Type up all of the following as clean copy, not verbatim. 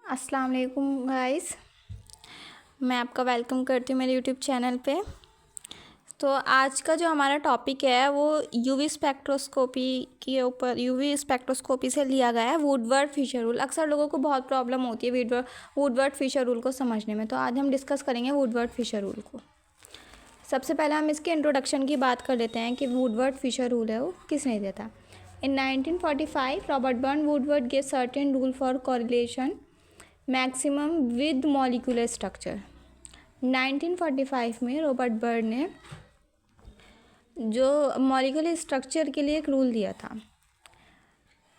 अस्सलाम वालेकुम गाइस, मैं आपका वेलकम करती हूँ मेरे यूट्यूब चैनल पे। तो आज का जो हमारा टॉपिक है वो यूवी स्पेक्ट्रोस्कोपी के ऊपर यूवी स्पेक्ट्रोस्कोपी से लिया गया है वुडवर्ड फिशर रूल। अक्सर लोगों को बहुत प्रॉब्लम होती है वुडवर्ड फिशर रूल को समझने में, तो आज हम डिस्कस करेंगे वुडवर्ड फिशर रूल को। सबसे पहले हम इसके इंट्रोडक्शन की बात कर लेते हैं कि वुडवर्ड फिशर रूल है वो किसने दिया था। इन 1945 Robert burn Woodward gave certain rule for correlation maximum with molecular structure. 1945 में रॉबर्ट बर्न ने जो मॉलिक्यूलर स्ट्रक्चर के लिए एक रूल दिया था।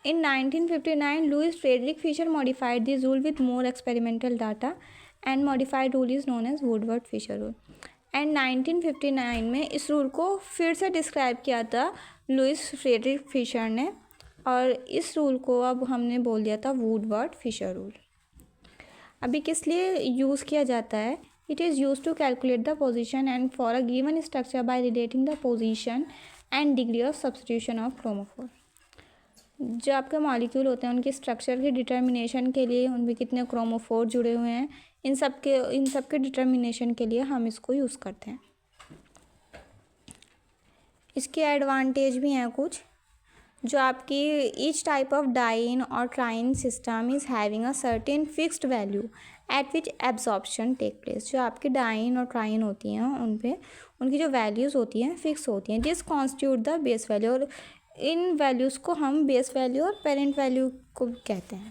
In 1959 Louis Frederick Fieser modified this rule with more experimental data and modified rule is known as Woodward Fieser rule. And 1959 में इस रूल को फिर से डिस्क्राइब किया था लुइस फ्रेडरिक फिशर ने, और इस रूल को अब हमने बोल दिया था वुडवर्ड फिशर रूल। अभी किस लिए यूज़ किया जाता है? It is use to calculate the position and for a given structure by relating the position and degree of substitution of chromophore. जो आपके मॉलिक्यूल होते हैं उनके स्ट्रक्चर के डिटर्मिनेशन के लिए, उनमें कितने क्रोमोफोर जुड़े हुए हैं, इन सब के डिटर्मिनेशन के लिए हम इसको यूज़ करते हैं। इसके एडवांटेज भी हैं कुछ, जो आपकी ईच टाइप ऑफ डाइन और ट्राइन system is having a certain fixed value at which absorption take place. जो आपकी डाइन और ट्राइन होती हैं उन पे उनकी जो वैल्यूज़ होती हैं फिक्स होती हैं, this constitute the base value, और इन वैल्यूज़ को हम बेस वैल्यू और पेरेंट वैल्यू को कहते हैं।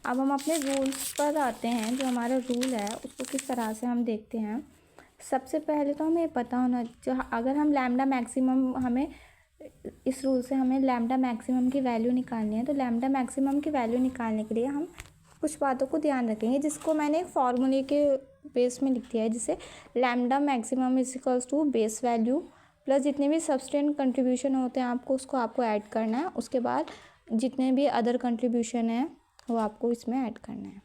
अब हम अपने रूल्स पर आते हैं। जो हमारा रूल है उसको किस तरह से हम देखते हैं। सबसे पहले तो हमें पता होना, जो अगर हम लैम्डा मैक्सिमम, हमें इस रूल से हमें लैम्डा मैक्सिमम की वैल्यू निकालनी है, तो लैम्डा मैक्सिमम की वैल्यू निकालने के लिए हम कुछ बातों को ध्यान रखेंगे, जिसको मैंने एक फार्मूले के बेस में लिख दिया है, जिसे lambda maximum is equals to base value plus जितने भी सब्सटेंट कंट्रीब्यूशन होते हैं आपको ऐड करना है। उसके बाद जितने भी अदर कंट्रीब्यूशन है वो आपको इसमें ऐड करना है।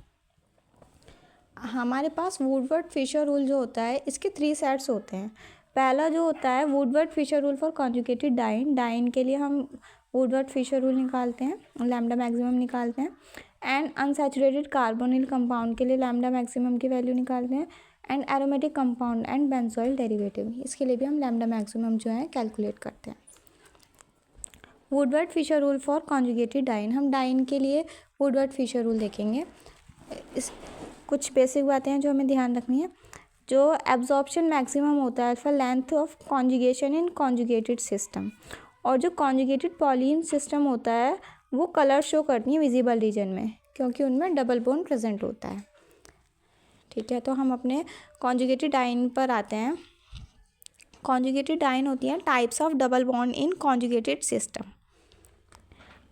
हमारे पास वुडवर्ड फिशर रूल जो होता है इसके 3 सेट्स होते हैं। पहला जो होता है Woodward Fieser rule for conjugated diene. Diene के लिए हम वुडवर्ड फिशर रूल निकालते हैं, लैम्डा मैक्सिमम निकालते हैं। एंड अनसैचुरेटेड कार्बोनिल कंपाउंड के लिए लैम्डा मैक्सिमम की वैल्यू निकालते हैं। And aromatic compound and benzoyl derivative, इसके लिए भी हम लैम्डा मैक्सिमम जो है कैलकुलेट करते हैं। Woodward Fieser rule for conjugated diene, हम डाइन के लिए वुडवर्ड फिशर रूल देखेंगे। इस कुछ बेसिक बातें हैं जो हमें ध्यान रखनी है। जो एब्जॉर्प्शन मैक्सिमम होता है for length of conjugation in conjugated system, और जो कॉन्जुगेटेड पॉलीन सिस्टम होता है वो कलर शो करती है विजिबल रीजन में, क्योंकि उनमें डबल बॉन्ड प्रेजेंट होता है। ठीक है, तो हम अपने कॉन्जुगेटेड डाइन पर आते हैं। कॉन्जुगेटेड डाइन होती हैं types of double bond in conjugated system.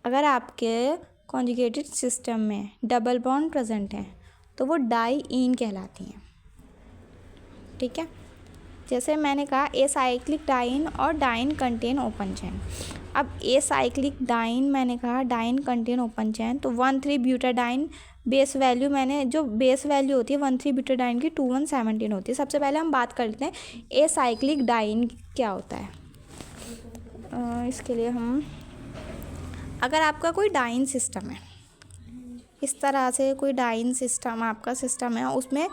अगर आपके कॉन्जुगेटेड सिस्टम में डबल बॉन्ड प्रेजेंट है तो वो डाइईन कहलाती हैं। ठीक है, जैसे मैंने कहा ए साइक्लिक डाइन और डाइन कंटेन ओपन चैन। अब ए साइक्लिक डाइन मैंने कहा डाइन कंटेन ओपन चैन, तो 1,3-ब्यूटाडाइन बेस वैल्यू, मैंने जो बेस वैल्यू होती है 1,3-ब्यूटाडाइन की 2,1,17 होती है। सबसे पहले हम बात कर लेते हैं ए साइक्लिक डाइन क्या होता है। इसके लिए हम, अगर आपका कोई डाइन सिस्टम है, इस तरह से कोई डाइन सिस्टम आपका सिस्टम है, उसमें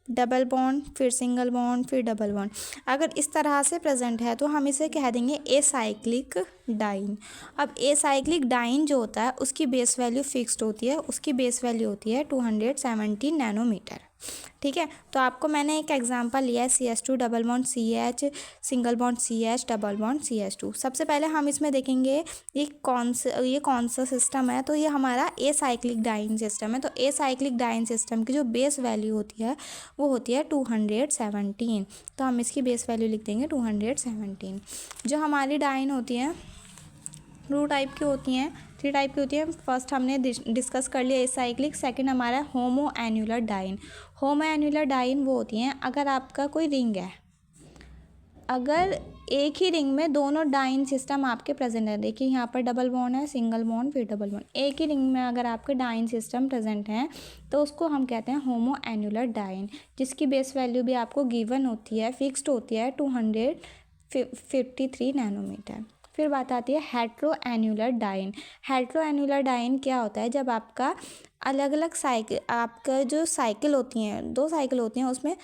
डबल बॉन्ड फिर सिंगल बॉन्ड फिर डबल बॉन्ड अगर इस तरह से प्रेजेंट है तो हम इसे कह देंगे ए साइक्लिक डाइन। अब ए साइक्लिक डाइन जो होता है उसकी बेस वैल्यू फिक्स्ड होती है, उसकी बेस वैल्यू होती है 270 नैनोमीटर। ठीक है, तो आपको मैंने एक एग्जांपल लिया है CH2 double bond CH single bond CH double bond CH2। सबसे पहले हम इसमें देखेंगे ये कौन सा सिस्टम है, तो ये हमारा ए साइक्लिक डाइन सिस्टम है। तो ए साइक्लिक डाइन सिस्टम की जो बेस वैल्यू होती है वो होती है 217, तो हम इसकी बेस वैल्यू लिख देंगे 217। जो हमारी डाइन होती हैं 2 टाइप की होती हैं, 3 टाइप की होती हैं। फर्स्ट हमने डिस्कस कर लिया ए साइक्लिक। सेकेंड हमारा होमो एन्युलर डाइन। होमो एन्युलर डाइन वो होती हैं, अगर आपका कोई रिंग है, अगर एक ही रिंग में दोनों डाइन सिस्टम आपके प्रेजेंट है, देखिए यहाँ पर डबल बॉन्ड है, सिंगल बॉन्ड फिर डबल बॉन्ड, एक ही रिंग में अगर आपके डाइन सिस्टम प्रेजेंट हैं तो उसको हम कहते हैं होमो एन्युलर डाइन, जिसकी बेस वैल्यू भी आपको गिवन होती है, फिक्स्ड होती है 253 नैनोमीटर। फिर बात आती है heteroannular diene. Heteroannular diene क्या होता है? जब आपका अलग अलग साइकिल, आपका जो साइकिल होती हैं, 2 साइकिल होती हैं, उसमें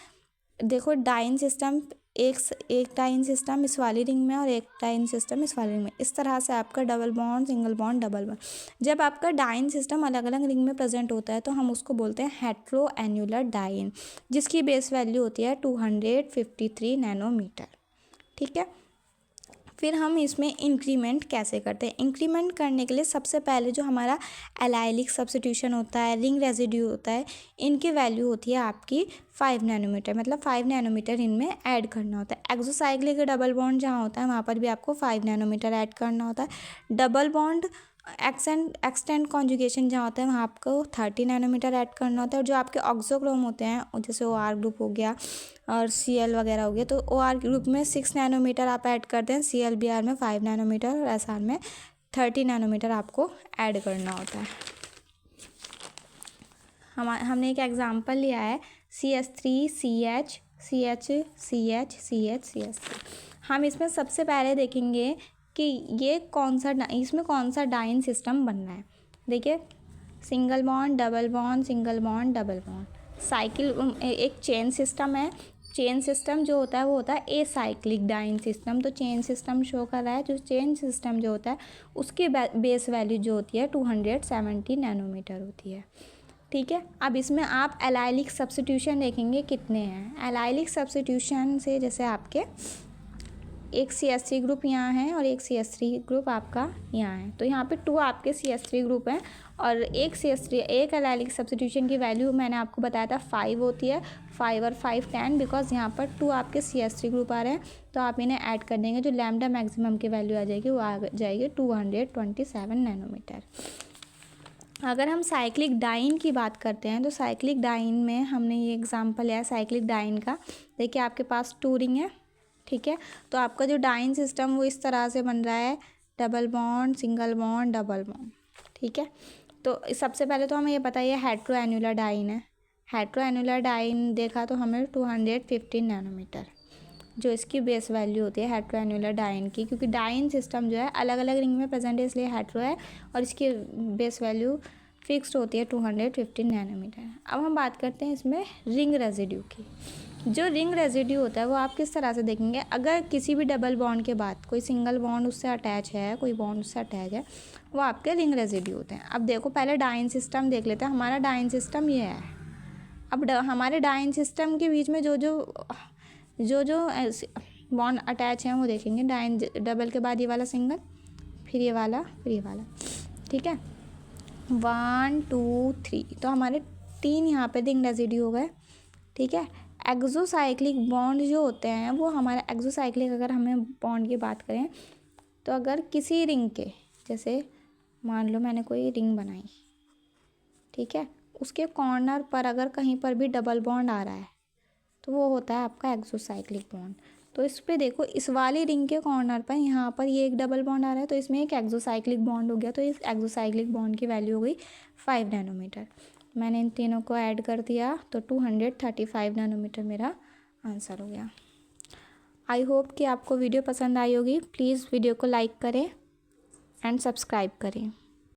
देखो डाइन सिस्टम, एक डाइन सिस्टम इस वाली रिंग में और एक डाइन सिस्टम इस वाली रिंग में, इस तरह से आपका double bond, single bond, double bond. जब आपका डाइन सिस्टम अलग अलग रिंग में प्रेजेंट होता है तो हम उसको बोलते हैं हेट्रो एन्युलर डाइन, जिसकी बेस वैल्यू होती है 253 नैनोमीटर। ठीक है, फिर हम इसमें इंक्रीमेंट कैसे करते हैं। इंक्रीमेंट करने के लिए सबसे पहले जो हमारा एलाइलिक सब्स्टिट्यूशन होता है, रिंग रेजिड्यू होता है, इनकी वैल्यू होती है आपकी 5 नैनोमीटर, मतलब 5 नैनोमीटर इनमें ऐड करना होता है। एक्सोसाइक्लिक डबल बॉन्ड जहाँ होता है वहाँ पर भी आपको 5 नैनोमीटर ऐड करना होता है। डबल बॉन्ड एक्सटेंड कॉन्जुगेशन जहाँ होता है वहाँ आपको 30 नैनोमीटर ऐड करना होता है। और जो आपके ऑक्सोक्रोम होते हैं, जैसे OR ग्रुप हो गया और CL वगैरह हो गया, तो OR ग्रुप में 6 नैनोमीटर आप ऐड करते हैं, CLBR में 5 नैनोमीटर और SR में 30 नैनोमीटर आपको ऐड करना होता है। हमने एक एग्जांपल लिया है CH3CH CH CH CH CH3। हम इसमें सबसे पहले देखेंगे कि ये इसमें कौन सा डाइन सिस्टम बनना है। देखिए, single bond, double bond, single bond, double bond, cycle, एक चेन सिस्टम है। चेन सिस्टम जो होता है वो होता है एसाइक्लिक डाइन सिस्टम। तो चेन सिस्टम शो कर रहा है, जो चेन सिस्टम जो होता है उसकी बेस वैल्यू जो होती है 270 नैनोमीटर होती है। ठीक है, अब इसमें आप एलाइलिक सब्स्टिट्यूशन देखेंगे कितने हैं। एलाइलिक सब्स्टिट्यूशन से जैसे आपके एक CH3 ग्रुप यहाँ है और एक CH3 ग्रुप आपका यहाँ है, तो यहाँ पे 2 आपके CH3 ग्रुप हैं और एक एलाइलिक सब्स्टिट्यूशन की वैल्यू मैंने आपको बताया था 5 होती है। 5 और 5 10, बिकॉज यहाँ पर 2 आपके CH3 ग्रुप आ रहे हैं, तो आप इन्हें ऐड कर देंगे, जो लैम्डा मैक्सिमम की वैल्यू आ जाएगी वो आ जाएगी 227 नैनोमीटर। अगर हम साइक्लिक डाइन की बात करते हैं तो साइक्लिक डाइन में हमने ये एग्जांपल लिया है साइक्लिक डाइन का। देखिए, आपके पास 2 रिंग है। ठीक है, तो आपका जो डाइन सिस्टम वो इस तरह से बन रहा है, double bond, single bond, double bond. ठीक है, तो सबसे पहले तो हमें ये पता है हेट्रो एन्युलर डाइन है। हेट्रो एन्युलर डाइन देखा तो हमें 215 नैनोमीटर जो इसकी बेस वैल्यू होती है हेट्रो एन्युलर डाइन की, क्योंकि डाइन सिस्टम जो है अलग अलग रिंग में प्रेजेंट है इसलिए हेट्रो है और इसकी बेस वैल्यू फिक्स्ड होती है 215 नैनोमीटर। अब हम बात करते हैं इसमें रिंग रेजिड्यू की। जो रिंग रेजिड्यू होता है वो आप किस तरह से देखेंगे। अगर किसी भी डबल बॉन्ड के बाद कोई सिंगल बॉन्ड उससे अटैच है, कोई बॉन्ड उससे अटैच है, वो आपके रिंग रेजिड्यू होते हैं। अब देखो, पहले डाइन सिस्टम देख लेते हैं। हमारा डाइन सिस्टम ये है। अब हमारे डाइन सिस्टम के बीच में जो बॉन्ड अटैच हैं वो देखेंगे। डाइन डबल के बाद ये वाला सिंगल, फिर ये वाला, फिर ये वाला। ठीक है, 1 2 3, तो हमारे 3 यहाँ पे रिंग रेजिड्यू हो गए। ठीक है, एक्सोसाइक्लिक बॉन्ड जो होते हैं वो हमारे एक्सोसाइक्लिक, अगर हमें बॉन्ड की बात करें तो अगर किसी रिंग के, जैसे मान लो मैंने कोई रिंग बनाई, ठीक है, उसके कॉर्नर पर अगर कहीं पर भी डबल बॉन्ड आ रहा है तो वो होता है आपका एक्सोसाइक्लिक बॉन्ड। तो इस पे देखो, इस वाली रिंग के कॉर्नर पर यहाँ पर ये एक डबल बॉन्ड आ रहा है, तो इसमें एक एक्सोसाइक्लिक बॉन्ड हो गया। तो इस एक्सोसाइक्लिक बॉन्ड की वैल्यू हो गई 5 नैनोमीटर। मैंने इन तीनों को ऐड कर दिया तो 235 नैनोमीटर मेरा आंसर हो गया। आई होप कि आपको वीडियो पसंद आई होगी। प्लीज़ वीडियो को लाइक करें एंड सब्सक्राइब करें।